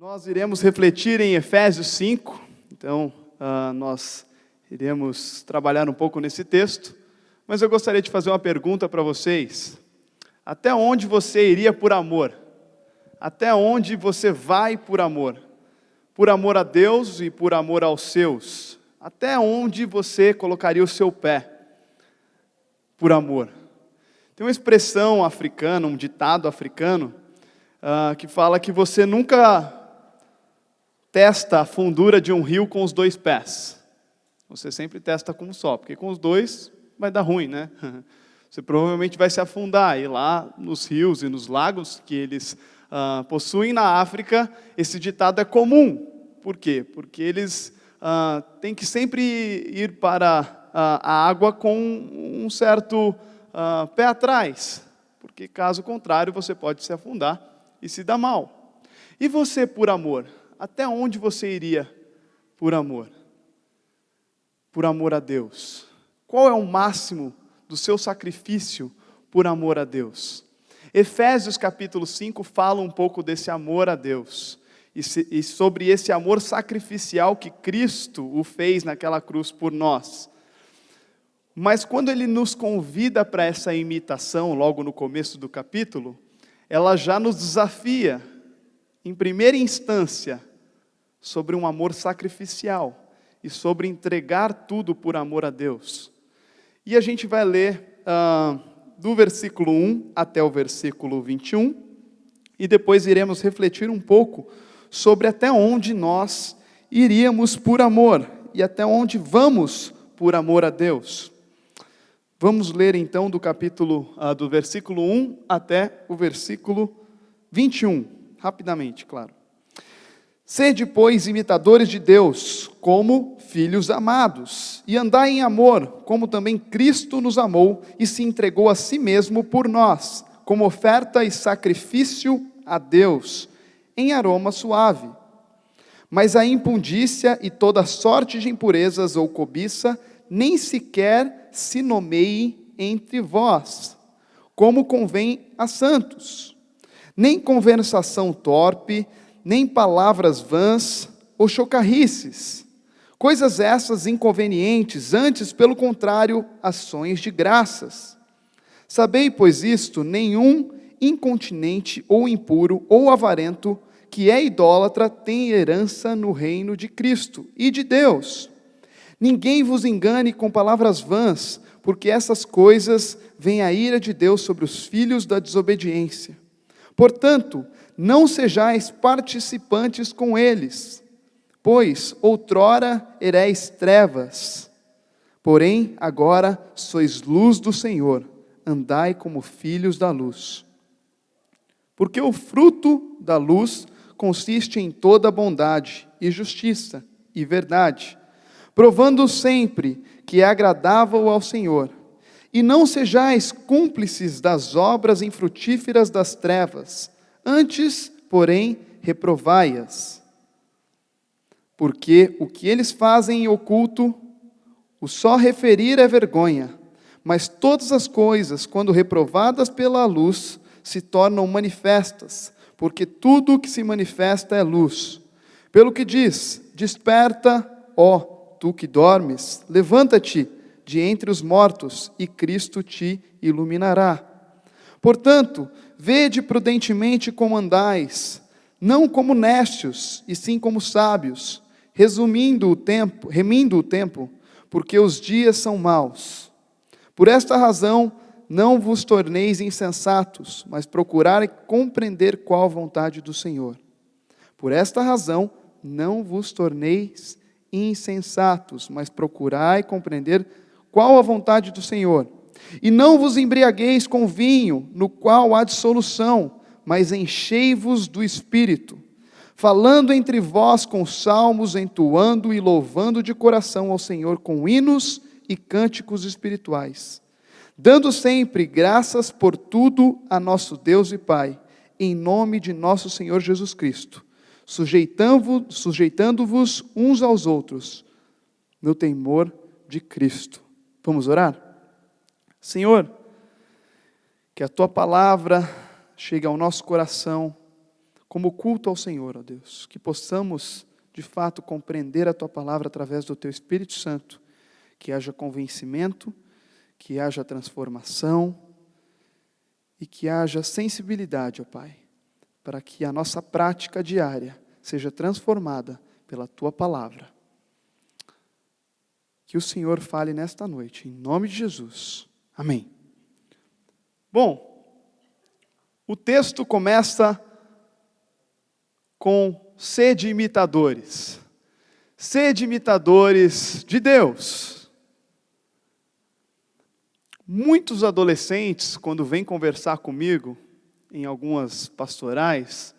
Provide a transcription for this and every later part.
Nós iremos refletir em Efésios 5, então nós iremos trabalhar um pouco nesse texto, mas eu gostaria de fazer uma pergunta para vocês. Até onde você iria por amor? Até onde você vai por amor? Por amor a Deus e por amor aos seus? Até onde você colocaria o seu pé por amor? Tem uma expressão africana, um ditado africano, que fala que você nunca testa a fundura de um rio com os dois pés. Você sempre testa com um só, porque com os dois vai dar ruim, né? Você provavelmente vai se afundar. E lá nos rios e nos lagos que eles possuem na África, esse ditado é comum. Por quê? Porque eles têm que sempre ir para a água com um certo pé atrás, porque caso contrário você pode se afundar e se dar mal. E você por amor? Até onde você iria por amor? Por amor a Deus. Qual é o máximo do seu sacrifício por amor a Deus? Efésios capítulo 5 fala um pouco desse amor a Deus e sobre esse amor sacrificial que Cristo o fez naquela cruz por nós. Mas quando ele nos convida para essa imitação, logo no começo do capítulo, ela já nos desafia, em primeira instância, sobre um amor sacrificial e sobre entregar tudo por amor a Deus. E a gente vai ler do versículo 1 até o versículo 21, e depois iremos refletir um pouco sobre até onde nós iríamos por amor, e até onde vamos por amor a Deus. Vamos ler então do versículo 1 até o versículo 21, rapidamente, claro. Sede, pois, imitadores de Deus, como filhos amados, e andai em amor, como também Cristo nos amou e se entregou a si mesmo por nós, como oferta e sacrifício a Deus, em aroma suave. Mas a impundícia e toda sorte de impurezas ou cobiça, nem sequer se nomeie entre vós, como convém a santos. Nem conversação torpe, nem palavras vãs ou chocarrices, coisas essas inconvenientes, antes, pelo contrário, ações de graças. Sabei, pois, isto: nenhum incontinente ou impuro ou avarento, que é idólatra, tem herança no reino de Cristo e de Deus. Ninguém vos engane com palavras vãs, porque essas coisas vêm a ira de Deus sobre os filhos da desobediência. Portanto, não sejais participantes com eles, pois outrora erais trevas, porém agora sois luz do Senhor, andai como filhos da luz. Porque o fruto da luz consiste em toda bondade e justiça e verdade, provando sempre que é agradável ao Senhor. E não sejais cúmplices das obras infrutíferas das trevas, antes, porém, reprovai-as. Porque o que eles fazem em oculto, o só referir é vergonha, mas todas as coisas, quando reprovadas pela luz, se tornam manifestas, porque tudo o que se manifesta é luz. Pelo que diz: desperta, ó tu que dormes, levanta-te de entre os mortos, e Cristo te iluminará. Portanto, vede prudentemente como andais, não como néscios, e sim como sábios, remindo o tempo, porque os dias são maus. Por esta razão, não vos torneis insensatos, mas procurai compreender qual a vontade do Senhor. Por esta razão, não vos torneis insensatos, mas procurai compreender qual a vontade do Senhor. E não vos embriagueis com vinho, no qual há dissolução, mas enchei-vos do Espírito, falando entre vós com salmos, entoando e louvando de coração ao Senhor com hinos e cânticos espirituais, dando sempre graças por tudo a nosso Deus e Pai, em nome de nosso Senhor Jesus Cristo, sujeitando-vos uns aos outros, no temor de Cristo. Vamos orar? Senhor, que a Tua palavra chegue ao nosso coração como culto ao Senhor, ó Deus, que possamos, de fato, compreender a Tua palavra através do Teu Espírito Santo, que haja convencimento, que haja transformação e que haja sensibilidade, ó Pai, para que a nossa prática diária seja transformada pela Tua palavra. Que o Senhor fale nesta noite, em nome de Jesus. Amém. Bom, o texto começa com sede imitadores. Sede imitadores de Deus. Muitos adolescentes, quando vêm conversar comigo, em algumas pastorais,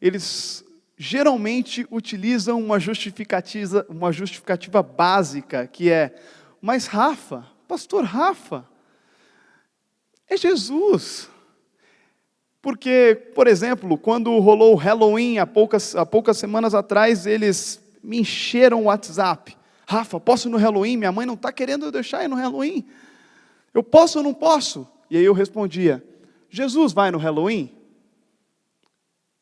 eles geralmente utilizam uma justificativa básica, que é, mas Rafa, pastor Rafa, é Jesus. Porque, por exemplo, quando rolou o Halloween, há poucas semanas atrás, eles me encheram o WhatsApp. Rafa, posso ir no Halloween? Minha mãe não está querendo eu deixar ir no Halloween. Eu posso ou não posso? E aí eu respondia, Jesus vai no Halloween?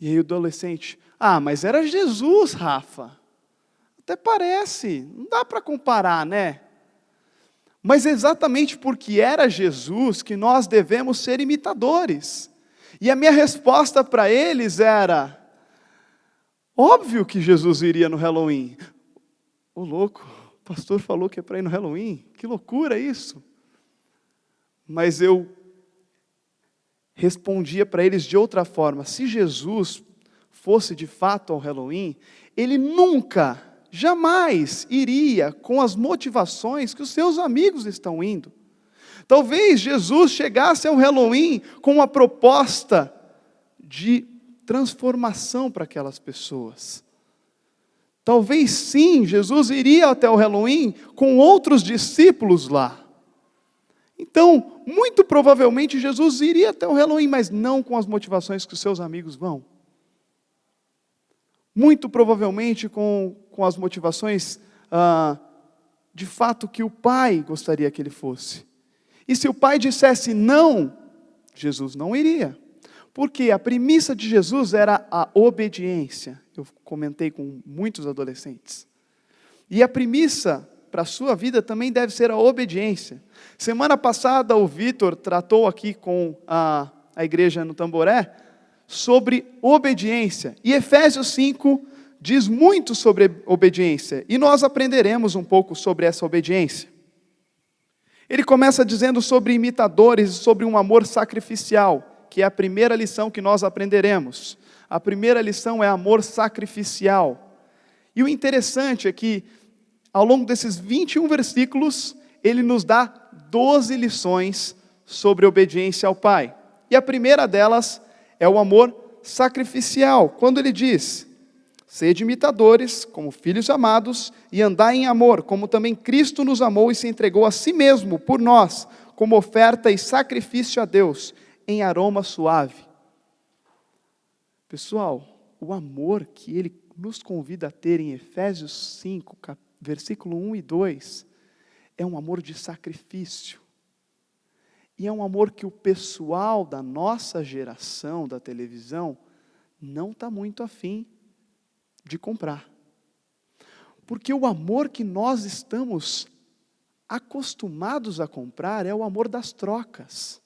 E aí o adolescente, mas era Jesus, Rafa. Até parece, não dá para comparar, né? Mas exatamente porque era Jesus que nós devemos ser imitadores. E a minha resposta para eles era, óbvio que Jesus iria no Halloween. Ô louco, o pastor falou que é para ir no Halloween, que loucura isso. Mas eu respondia para eles de outra forma, se Jesus fosse de fato ao Halloween, ele nunca, jamais iria com as motivações que os seus amigos estão indo. Talvez Jesus chegasse ao Halloween com uma proposta de transformação para aquelas pessoas. Talvez sim, Jesus iria até o Halloween com outros discípulos lá. Então, muito provavelmente Jesus iria até o Halloween, mas não com as motivações que os seus amigos vão. Muito provavelmente com as motivações, de fato, que o Pai gostaria que ele fosse. E se o Pai dissesse não, Jesus não iria. Porque a premissa de Jesus era a obediência. Eu comentei com muitos adolescentes. E a premissa para a sua vida também deve ser a obediência. Semana passada o Vitor tratou aqui com a igreja no Tamboré sobre obediência. E Efésios 5 diz muito sobre obediência. E nós aprenderemos um pouco sobre essa obediência. Ele começa dizendo sobre imitadores e sobre um amor sacrificial, que é a primeira lição que nós aprenderemos. A primeira lição é amor sacrificial. E o interessante é que, ao longo desses 21 versículos, ele nos dá 12 lições sobre obediência ao Pai. E a primeira delas é o amor sacrificial, quando ele diz, sede imitadores, como filhos amados, e andai em amor, como também Cristo nos amou e se entregou a si mesmo, por nós, como oferta e sacrifício a Deus, em aroma suave. Pessoal, o amor que ele nos convida a ter em Efésios 5, versículo 1 e 2, é um amor de sacrifício. E é um amor que o pessoal da nossa geração, da televisão, não está muito afim de comprar. Porque o amor que nós estamos acostumados a comprar é o amor das trocas.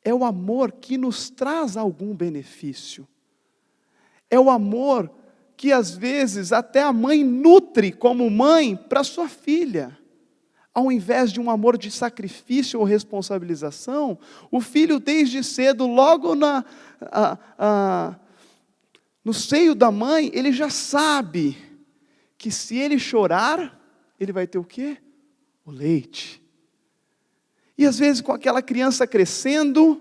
É o amor que nos traz algum benefício. É o amor que às vezes até a mãe nutre como mãe para sua filha. Ao invés de um amor de sacrifício ou responsabilização, o filho desde cedo, logo no seio da mãe, ele já sabe que se ele chorar, ele vai ter o quê? O leite. E às vezes com aquela criança crescendo,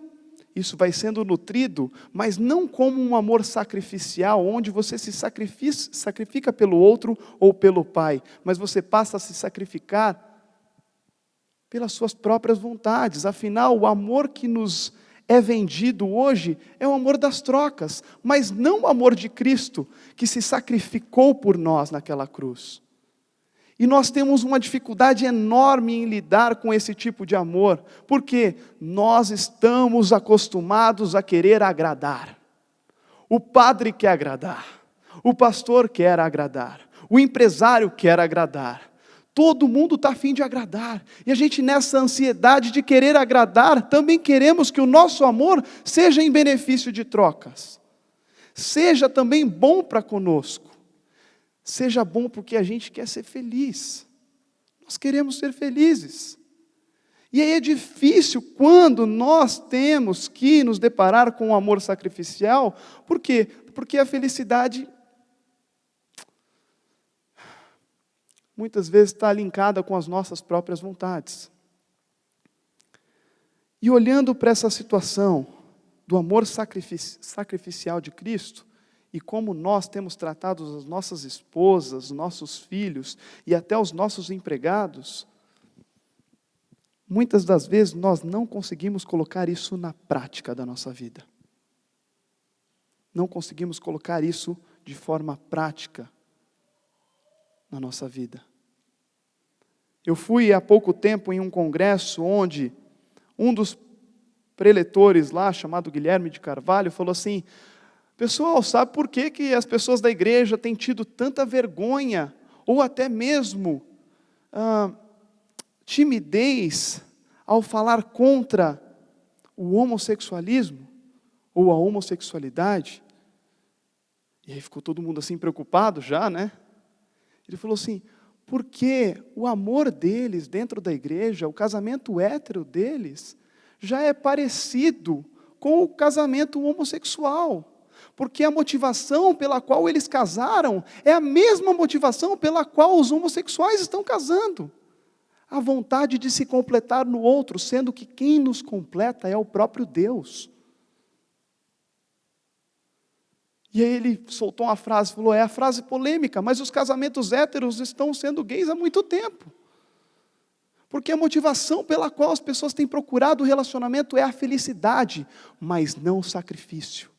isso vai sendo nutrido, mas não como um amor sacrificial, onde você se sacrifica pelo outro ou pelo pai, mas você passa a se sacrificar pelas suas próprias vontades. Afinal, o amor que nos é vendido hoje é o amor das trocas, mas não o amor de Cristo, que se sacrificou por nós naquela cruz. E nós temos uma dificuldade enorme em lidar com esse tipo de amor, porque nós estamos acostumados a querer agradar. O padre quer agradar, o pastor quer agradar, o empresário quer agradar. Todo mundo está a fim de agradar. E a gente, nessa ansiedade de querer agradar, também queremos que o nosso amor seja em benefício de trocas. Seja também bom para conosco. Seja bom porque a gente quer ser feliz. Nós queremos ser felizes. E aí é difícil quando nós temos que nos deparar com o amor sacrificial. Por quê? Porque a felicidade muitas vezes está linkada com as nossas próprias vontades. E olhando para essa situação do amor sacrificial de Cristo, e como nós temos tratado as nossas esposas, nossos filhos e até os nossos empregados, muitas das vezes nós não conseguimos colocar isso na prática da nossa vida. Não conseguimos colocar isso de forma prática na nossa vida. Eu fui há pouco tempo em um congresso onde um dos preletores lá, chamado Guilherme de Carvalho, falou assim: pessoal, sabe por que as pessoas da igreja têm tido tanta vergonha, ou até mesmo timidez, ao falar contra o homossexualismo, ou a homossexualidade? E aí ficou todo mundo assim preocupado já, né? Ele falou assim: porque o amor deles dentro da igreja, o casamento hétero deles, já é parecido com o casamento homossexual. Porque a motivação pela qual eles casaram é a mesma motivação pela qual os homossexuais estão casando. A vontade de se completar no outro, sendo que quem nos completa é o próprio Deus. E aí ele soltou uma frase, falou, é a frase polêmica, mas os casamentos héteros estão sendo gays há muito tempo. Porque a motivação pela qual as pessoas têm procurado o relacionamento é a felicidade, mas não o sacrifício.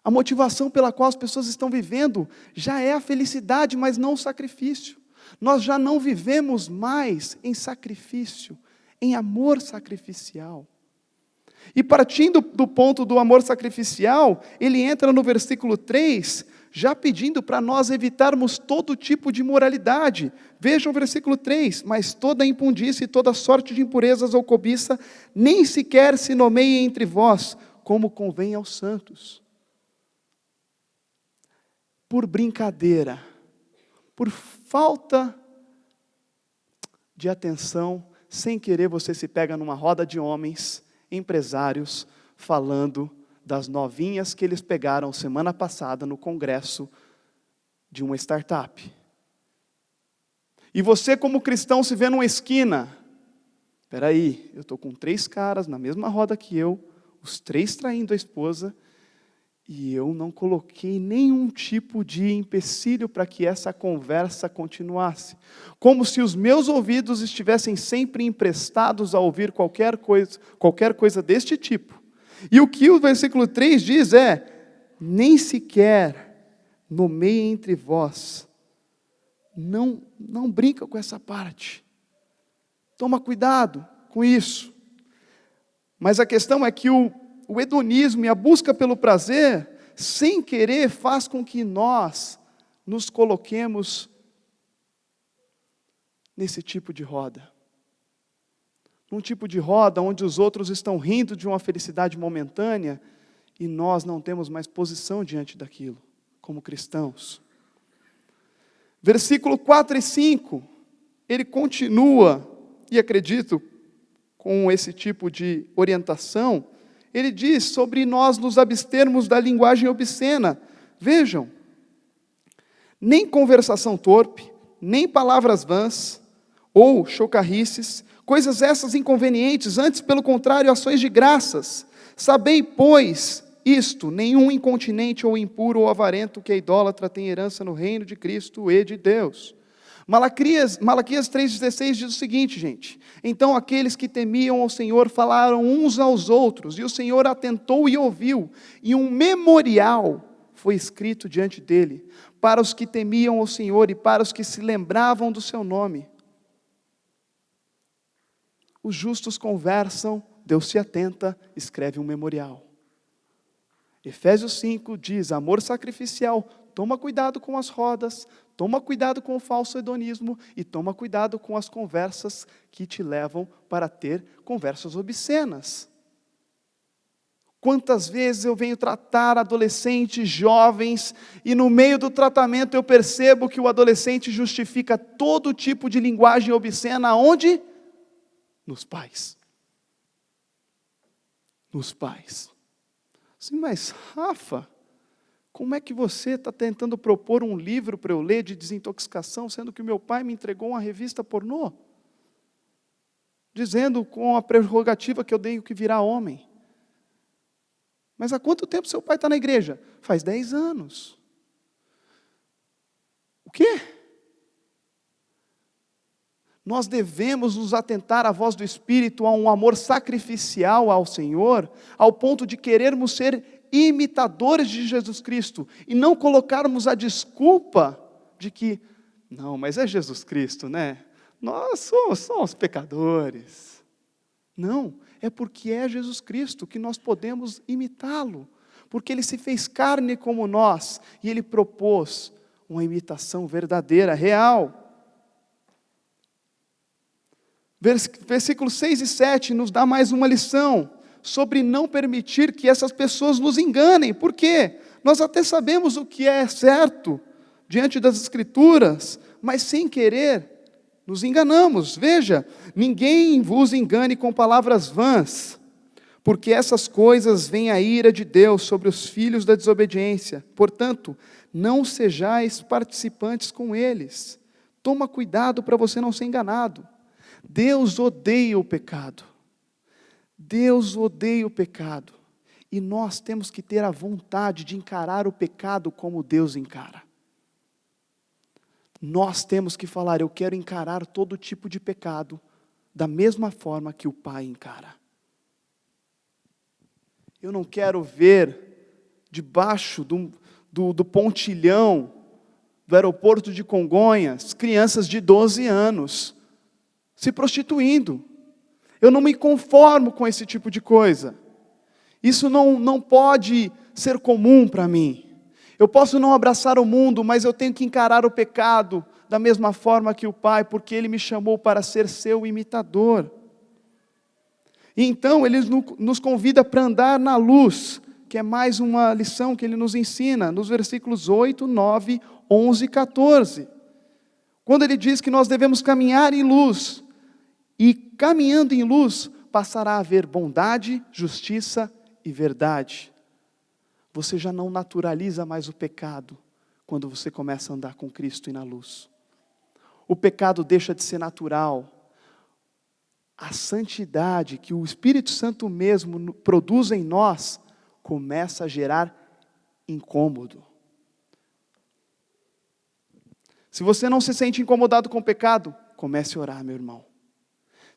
A motivação pela qual as pessoas estão vivendo já é a felicidade, mas não o sacrifício. Nós já não vivemos mais em sacrifício, em amor sacrificial. E partindo do ponto do amor sacrificial, ele entra no versículo 3, já pedindo para nós evitarmos todo tipo de imoralidade. Vejam o versículo 3, mas toda impundícia e toda sorte de impurezas ou cobiça, nem sequer se nomeie entre vós, como convém aos santos. Por brincadeira, por falta de atenção, sem querer você se pega numa roda de homens, empresários, falando das novinhas que eles pegaram semana passada no congresso de uma startup. E você como cristão se vê numa esquina, espera aí, eu estou com 3 caras na mesma roda que eu, os 3 traindo a esposa, e eu não coloquei nenhum tipo de empecilho para que essa conversa continuasse. Como se os meus ouvidos estivessem sempre emprestados a ouvir qualquer coisa deste tipo. E o que o versículo 3 diz é, nem sequer nomeie entre vós. Não brinca com essa parte. Toma cuidado com isso. Mas a questão é que o hedonismo e a busca pelo prazer, sem querer, faz com que nós nos coloquemos nesse tipo de roda. Num tipo de roda onde os outros estão rindo de uma felicidade momentânea e nós não temos mais posição diante daquilo, como cristãos. Versículo 4 e 5, ele continua, e acredito, com esse tipo de orientação. Ele diz sobre nós nos abstermos da linguagem obscena. Vejam, nem conversação torpe, nem palavras vãs, ou chocarrices, coisas essas inconvenientes, antes, pelo contrário, ações de graças. Sabei, pois, isto, nenhum incontinente ou impuro ou avarento que é idólatra tem herança no reino de Cristo e de Deus. Malaquias 3,16 diz o seguinte, gente: então aqueles que temiam ao Senhor falaram uns aos outros, e o Senhor atentou e ouviu, e um memorial foi escrito diante dele, para os que temiam ao Senhor e para os que se lembravam do seu nome. Os justos conversam, Deus se atenta, escreve um memorial. Efésios 5 diz, amor sacrificial, toma cuidado com as rodas, toma cuidado com o falso hedonismo e toma cuidado com as conversas que te levam para ter conversas obscenas. Quantas vezes eu venho tratar adolescentes, jovens, e no meio do tratamento eu percebo que o adolescente justifica todo tipo de linguagem obscena, onde? Nos pais. Nos pais. Sim, mas Rafa, como é que você está tentando propor um livro para eu ler de desintoxicação, sendo que o meu pai me entregou uma revista pornô? Dizendo com a prerrogativa que eu tenho que virar homem. Mas há quanto tempo seu pai está na igreja? Faz 10 anos. O quê? Nós devemos nos atentar à voz do Espírito, a um amor sacrificial ao Senhor, ao ponto de querermos ser imitadores de Jesus Cristo, e não colocarmos a desculpa de que, não, mas é Jesus Cristo, né? Nós somos pecadores. Não, é porque é Jesus Cristo que nós podemos imitá-lo, porque Ele se fez carne como nós, e Ele propôs uma imitação verdadeira, real. Versículos 6 e 7 nos dá mais uma lição sobre não permitir que essas pessoas nos enganem. Por quê? Nós até sabemos o que é certo diante das Escrituras, mas sem querer nos enganamos. Veja, ninguém vos engane com palavras vãs, porque essas coisas vêm a ira de Deus sobre os filhos da desobediência. Portanto, não sejais participantes com eles. Toma cuidado para você não ser enganado. Deus odeia o pecado. Deus odeia o pecado. E nós temos que ter a vontade de encarar o pecado como Deus encara. Nós temos que falar, eu quero encarar todo tipo de pecado da mesma forma que o Pai encara. Eu não quero ver debaixo do pontilhão do aeroporto de Congonhas crianças de 12 anos se prostituindo. Eu não me conformo com esse tipo de coisa. Isso não pode ser comum para mim. Eu posso não abraçar o mundo, mas eu tenho que encarar o pecado da mesma forma que o Pai, porque Ele me chamou para ser seu imitador. E então Ele nos convida para andar na luz, que é mais uma lição que Ele nos ensina, nos versículos 8, 9, 11 e 14. Quando Ele diz que nós devemos caminhar em luz, e caminhando em luz, passará a haver bondade, justiça e verdade. Você já não naturaliza mais o pecado quando você começa a andar com Cristo e na luz. O pecado deixa de ser natural. A santidade que o Espírito Santo mesmo produz em nós começa a gerar incômodo. Se você não se sente incomodado com o pecado, comece a orar, meu irmão.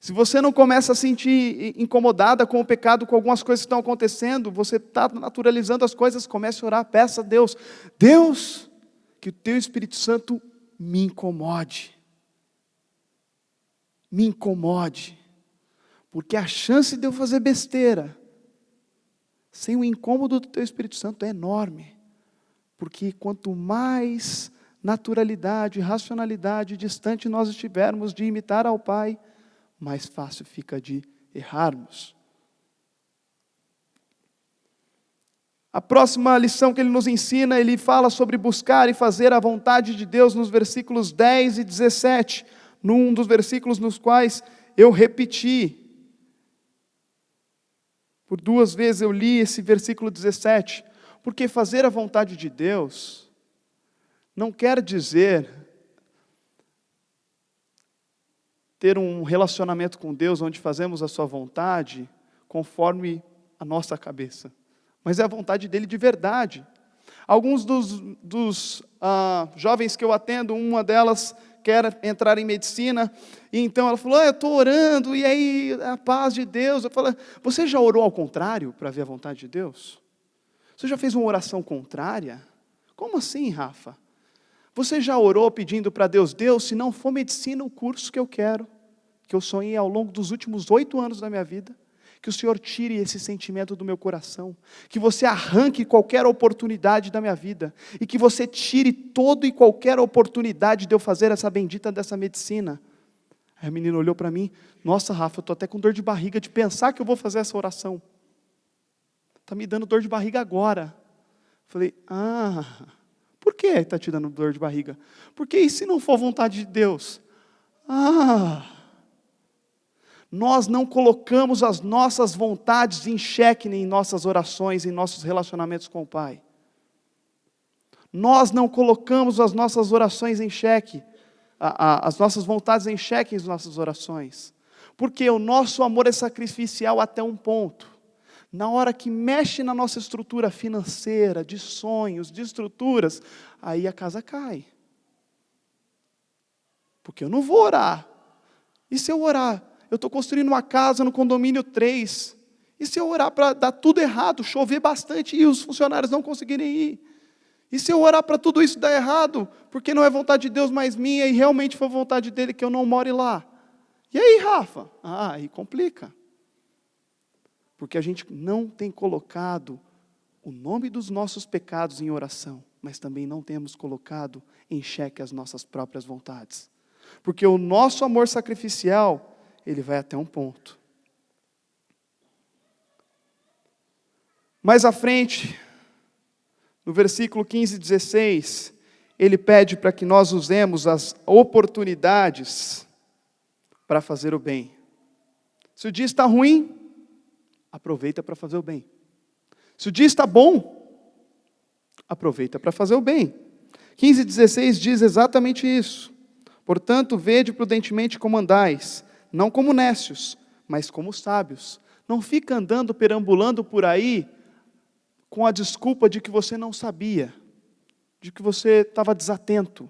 Se você não começa a sentir incomodada com o pecado, com algumas coisas que estão acontecendo, você está naturalizando as coisas, comece a orar, peça a Deus. Deus, que o Teu Espírito Santo me incomode. Me incomode. Porque a chance de eu fazer besteira, sem o incômodo do Teu Espírito Santo, é enorme. Porque quanto mais naturalidade, racionalidade, distante nós estivermos de imitar ao Pai, mais fácil fica de errarmos. A próxima lição que ele nos ensina, ele fala sobre buscar e fazer a vontade de Deus nos versículos 10 e 17, num dos versículos nos quais eu repeti. Por 2 vezes eu li esse versículo 17, porque fazer a vontade de Deus não quer dizer ter um relacionamento com Deus onde fazemos a sua vontade conforme a nossa cabeça. Mas é a vontade dele de verdade. Alguns dos jovens que eu atendo, uma delas quer entrar em medicina, e então ela falou, eu estou orando, e aí a paz de Deus. Eu falo, você já orou ao contrário para ver a vontade de Deus? Você já fez uma oração contrária? Como assim, Rafa? Você já orou pedindo para Deus, Deus, se não for medicina o curso que eu quero, que eu sonhei ao longo dos últimos 8 anos da minha vida, Que o Senhor tire esse sentimento do meu coração. Que você arranque qualquer oportunidade da minha vida. E que você tire toda e qualquer oportunidade de eu fazer essa bendita dessa medicina. Aí a menina olhou para mim, nossa, Rafa, eu estou até com dor de barriga de pensar que eu vou fazer essa oração. Está me dando dor de barriga agora. Falei, por que está te dando dor de barriga? Porque e se não for vontade de Deus? Nós não colocamos as nossas vontades em xeque em nossas orações, em nossos relacionamentos com o Pai. Nós não colocamos as nossas orações em xeque, as nossas vontades em xeque em nossas orações. Porque o nosso amor é sacrificial até um ponto. Na hora que mexe na nossa estrutura financeira, de sonhos, de estruturas, aí a casa cai. Porque eu não vou orar. E se eu orar? Eu estou construindo uma casa no condomínio 3. E se eu orar para dar tudo errado, chover bastante e os funcionários não conseguirem ir? E se eu orar para tudo isso dar errado, porque não é vontade de Deus mais minha e realmente foi vontade dele que eu não more lá? E aí, Rafa? Aí complica. Porque a gente não tem colocado o nome dos nossos pecados em oração, mas também não temos colocado em xeque as nossas próprias vontades. Porque o nosso amor sacrificial, ele vai até um ponto. Mais à frente, no versículo 15 e 16, ele pede para que nós usemos as oportunidades para fazer o bem. Se o dia está ruim, aproveita para fazer o bem. Se o dia está bom, aproveita para fazer o bem. 15 e 16 diz exatamente isso. Portanto, vede prudentemente como andais, não como nécios, mas como sábios. Não fica andando, perambulando por aí, com a desculpa de que você não sabia, de que você estava desatento.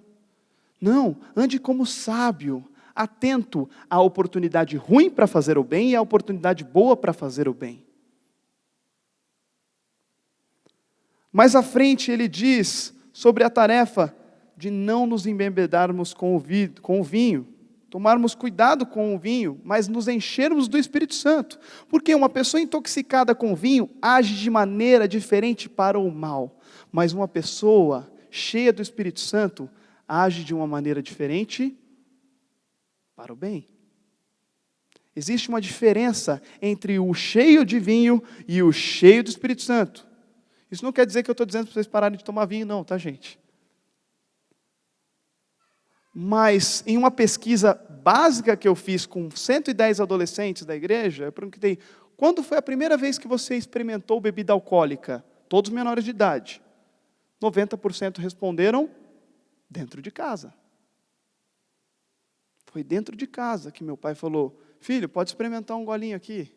Não, ande como sábio, atento à oportunidade ruim para fazer o bem e à oportunidade boa para fazer o bem. Mais à frente ele diz sobre a tarefa de não nos embebedarmos com o vinho, tomarmos cuidado com o vinho, mas nos enchermos do Espírito Santo. Porque uma pessoa intoxicada com vinho age de maneira diferente para o mal, mas uma pessoa cheia do Espírito Santo age de uma maneira diferente para o bem. Existe uma diferença entre o cheio de vinho e o cheio do Espírito Santo. Isso não quer dizer que eu estou dizendo para vocês pararem de tomar vinho, não, tá, gente? Mas, em uma pesquisa básica que eu fiz com 110 adolescentes da igreja, eu perguntei, quando foi a primeira vez que você experimentou bebida alcoólica? Todos menores de idade. 90% responderam, dentro de casa. Foi dentro de casa que meu pai falou, filho, pode experimentar um golinho aqui.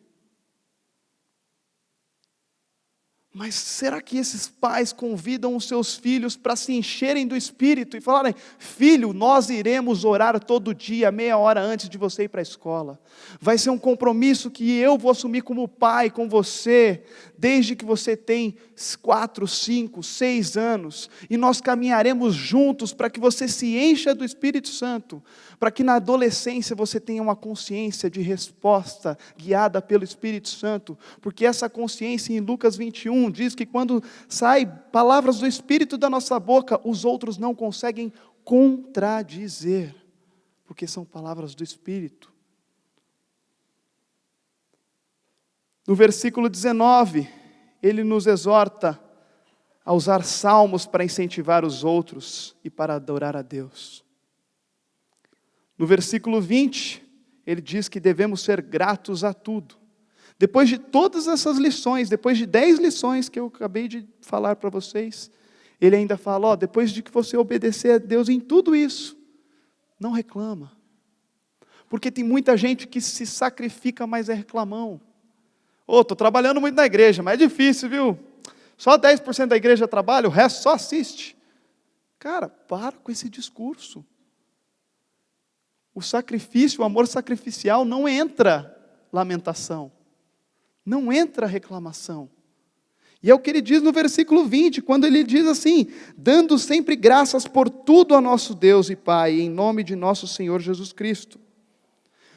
Mas será que esses pais convidam os seus filhos para se encherem do Espírito e falarem, filho, nós iremos orar todo dia, meia hora antes de você ir para a escola. Vai ser um compromisso que eu vou assumir como pai com você, desde que você tem 4, 5, 6 anos. E nós caminharemos juntos para que você se encha do Espírito Santo, para que na adolescência você tenha uma consciência de resposta guiada pelo Espírito Santo. Porque essa consciência em Lucas 21 diz que quando saem palavras do Espírito da nossa boca, os outros não conseguem contradizer, porque são palavras do Espírito. No versículo 19, ele nos exorta a usar salmos para incentivar os outros e para adorar a Deus. No versículo 20, ele diz que devemos ser gratos a tudo. Depois de todas essas lições, depois de 10 lições que eu acabei de falar para vocês, ele ainda fala, depois de que você obedecer a Deus em tudo isso, não reclama. Porque tem muita gente que se sacrifica, mas é reclamão. Estou trabalhando muito na igreja, mas é difícil, viu? Só 10% da igreja trabalha, o resto só assiste. Cara, para com esse discurso. O sacrifício, o amor sacrificial, não entra lamentação. Não entra reclamação. E é o que ele diz no versículo 20, quando ele diz assim, dando sempre graças por tudo a nosso Deus e Pai, em nome de nosso Senhor Jesus Cristo.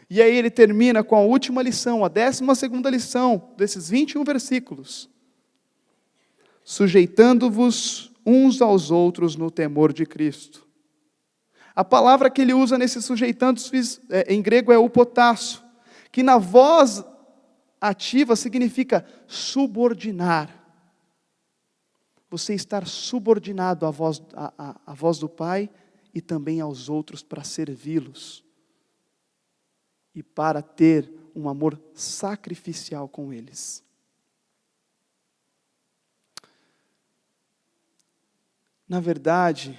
E aí ele termina com a última lição, a 12ª lição, desses 21 versículos. Sujeitando-vos uns aos outros no temor de Cristo. A palavra que ele usa nesse sujeitando-vos em grego é upotasso, que na voz ativa significa subordinar. Você estar subordinado à voz do Pai e também aos outros para servi-los. E para ter um amor sacrificial com eles. Na verdade,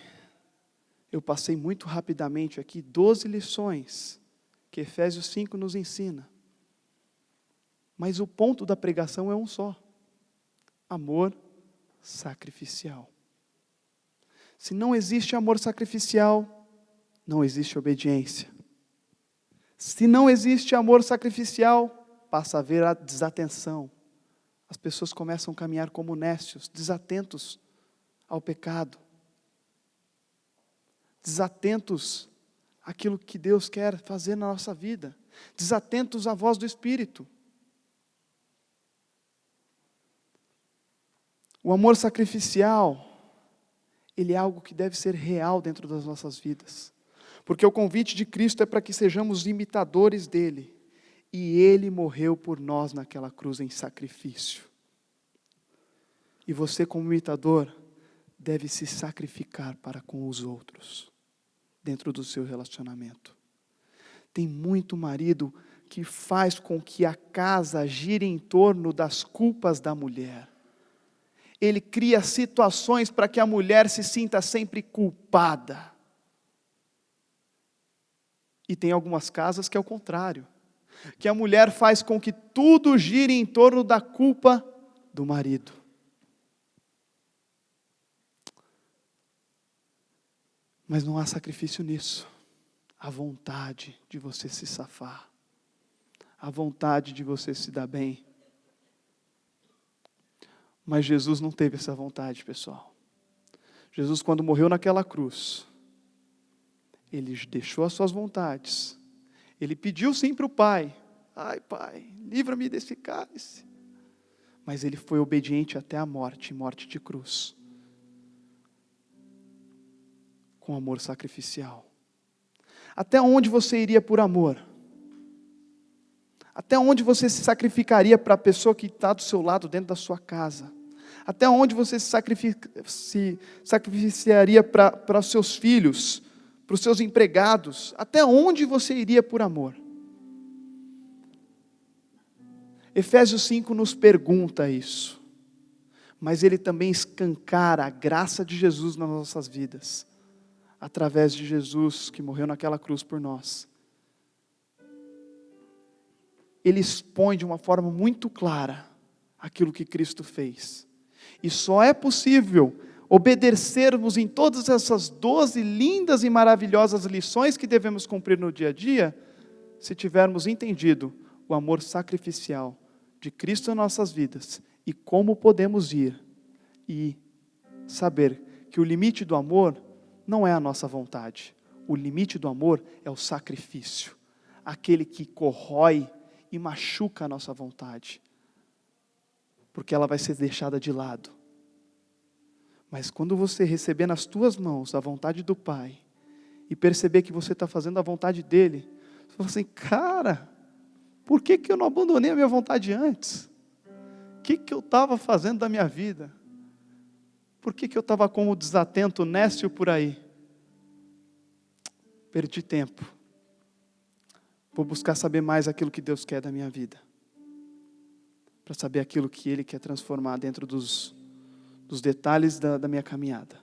eu passei muito rapidamente aqui 12 lições que Efésios 5 nos ensina. Mas o ponto da pregação é um só: amor sacrificial. Se não existe amor sacrificial, não existe obediência. Se não existe amor sacrificial, passa a haver a desatenção. As pessoas começam a caminhar como nécios, desatentos ao pecado. Desatentos àquilo que Deus quer fazer na nossa vida. Desatentos à voz do Espírito. O amor sacrificial, ele é algo que deve ser real dentro das nossas vidas. Porque o convite de Cristo é para que sejamos imitadores dele. E ele morreu por nós naquela cruz em sacrifício. E você, como imitador, deve se sacrificar para com os outros, dentro do seu relacionamento. Tem muito marido que faz com que a casa gire em torno das culpas da mulher. Ele cria situações para que a mulher se sinta sempre culpada. E tem algumas casas que é o contrário. Que a mulher faz com que tudo gire em torno da culpa do marido. Mas não há sacrifício nisso. Há vontade de você se safar. Há vontade de você se dar bem. Mas Jesus não teve essa vontade, pessoal. Jesus, quando morreu naquela cruz, ele deixou as suas vontades. Ele pediu sim para o Pai. Ai, Pai, livra-me desse cálice. Mas ele foi obediente até a morte, morte de cruz. Com amor sacrificial. Até onde você iria por amor? Até onde você se sacrificaria para a pessoa que está do seu lado, dentro da sua casa? Até onde você se sacrificaria para os seus filhos, para os seus empregados? Até onde você iria por amor? Efésios 5 nos pergunta isso, mas ele também escancara a graça de Jesus nas nossas vidas, através de Jesus que morreu naquela cruz por nós. Ele expõe de uma forma muito clara aquilo que Cristo fez. E só é possível obedecermos em todas essas 12 lindas e maravilhosas lições que devemos cumprir no dia a dia, se tivermos entendido o amor sacrificial de Cristo em nossas vidas e como podemos ir e saber que o limite do amor não é a nossa vontade. O limite do amor é o sacrifício, aquele que corrói e machuca a nossa vontade, porque ela vai ser deixada de lado. Mas quando você receber nas tuas mãos a vontade do Pai, e perceber que você está fazendo a vontade dEle, você fala assim, cara, por que eu não abandonei a minha vontade antes? O que eu estava fazendo da minha vida? Por que eu estava como desatento, nécio por aí? Perdi tempo. Vou buscar saber mais aquilo que Deus quer da minha vida. Para saber aquilo que Ele quer transformar dentro dos detalhes da minha caminhada.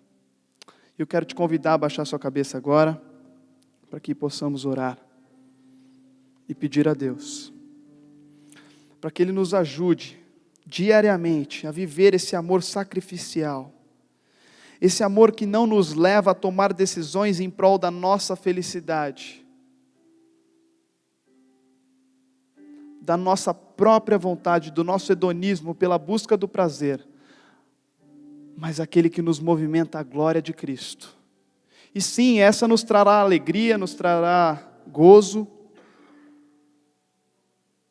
Eu quero te convidar a baixar sua cabeça agora, para que possamos orar e pedir a Deus, para que Ele nos ajude diariamente a viver esse amor sacrificial, esse amor que não nos leva a tomar decisões em prol da nossa felicidade, da nossa própria vontade, do nosso hedonismo pela busca do prazer, mas aquele que nos movimenta a glória de Cristo. E sim, essa nos trará alegria, nos trará gozo,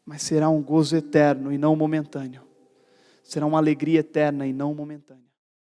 mas será um gozo eterno e não momentâneo. Será uma alegria eterna e não momentânea.